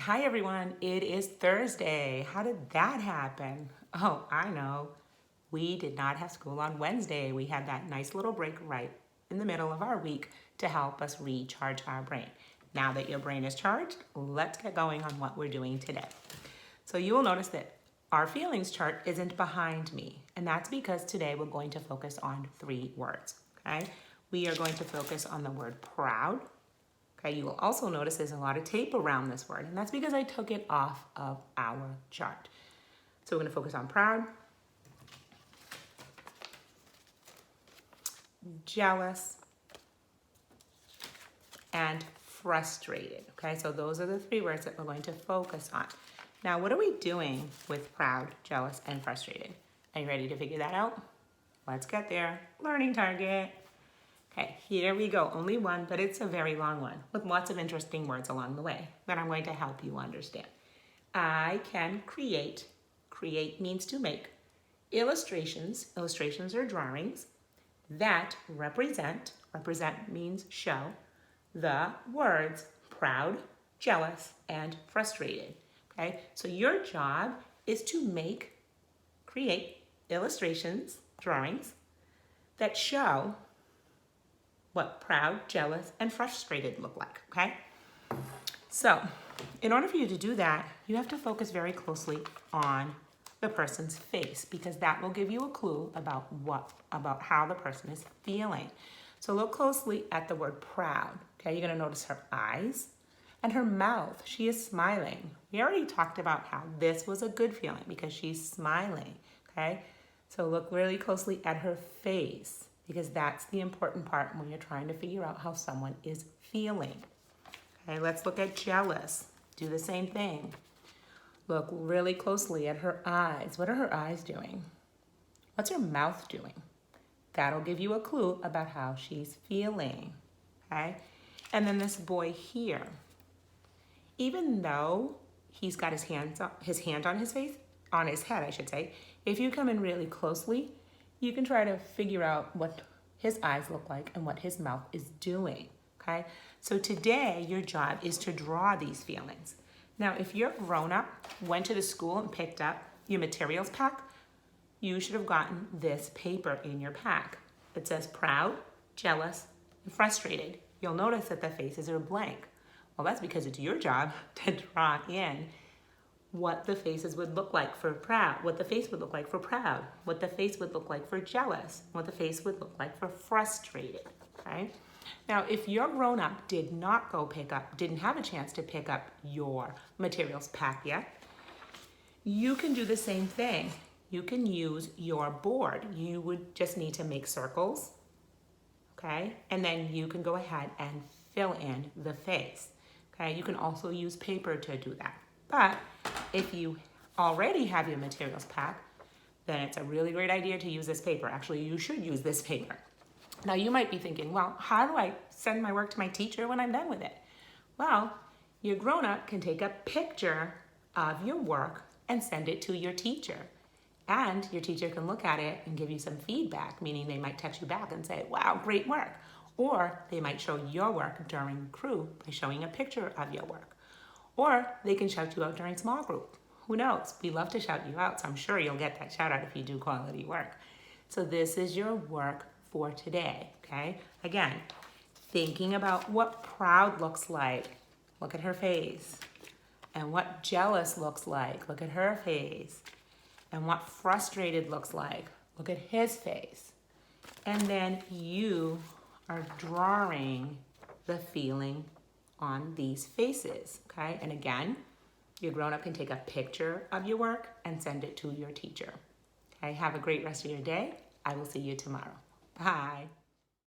Hi everyone, it is Thursday. How did that happen? Oh, I know. We did not have school on Wednesday. We had that nice little break right in the middle of our week to help us recharge our brain. Now that your brain is charged, let's get going on what we're doing today. So you will notice that our feelings chart isn't behind me, and that's because today we're going to focus on 3 words, okay? We are going to focus on the word proud. Okay, you will also notice there's a lot of tape around this word, and that's because I took it off of our chart. So we're going to focus on proud, jealous, and frustrated. Okay, so those are the 3 words that we're going to focus on. Now, what are we doing with proud, jealous, and frustrated? Are you ready to figure that out? Let's get there. Learning target. Okay, here we go. Only one, but it's a very long one with lots of interesting words along the way that I'm going to help you understand. I can create. Create means to make. Illustrations. Illustrations are drawings that represent. Represent means show. The words proud, jealous, and frustrated. Okay, so your job is to make, create illustrations, drawings that show what proud, jealous, and frustrated look like, okay? So, in order for you to do that, you have to focus very closely on the person's face because that will give you a clue about how the person is feeling. So look closely at the word proud, okay? You're gonna notice her eyes and her mouth. She is smiling. We already talked about how this was a good feeling because she's smiling, okay? So look really closely at her face, because that's the important part when you're trying to figure out how someone is feeling. Okay, let's look at jealous. Do the same thing. Look really closely at her eyes. What are her eyes doing? What's her mouth doing? That'll give you a clue about how she's feeling, okay? And then this boy here, even though he's got his hand on his face, on his head, I should say, if you come in really closely, you can try to figure out what his eyes look like and what his mouth is doing, okay? So today, your job is to draw these feelings. Now, if you're grown up, went to the school and picked up your materials pack, you should have gotten this paper in your pack. It says proud, jealous, and frustrated. You'll notice that the faces are blank. Well, that's because it's your job to draw in what the faces would look like for proud, what the face would look like for proud, what the face would look like for jealous, what the face would look like for frustrated, okay? Now, if your grown-up didn't have a chance to pick up your materials pack yet, you can do the same thing. You can use your board. You would just need to make circles, okay? And then you can go ahead and fill in the face, okay? You can also use paper to do that. But if you already have your materials pack, then it's a really great idea to use this paper. Actually, you should use this paper. Now, you might be thinking, well, how do I send my work to my teacher when I'm done with it? Well, your grown-up can take a picture of your work and send it to your teacher. And your teacher can look at it and give you some feedback, meaning they might text you back and say, wow, great work. Or they might show your work during crew by showing a picture of your work. Or they can shout you out during small group. Who knows? We love to shout you out, so I'm sure you'll get that shout out if you do quality work. So this is your work for today, okay? Again, thinking about what proud looks like. Look at her face. And what jealous looks like. Look at her face. And what frustrated looks like. Look at his face. And then you are drawing the feeling on these faces, okay? And again, your grown-up can take a picture of your work and send it to your teacher. Okay, have a great rest of your day. I will see you tomorrow. Bye.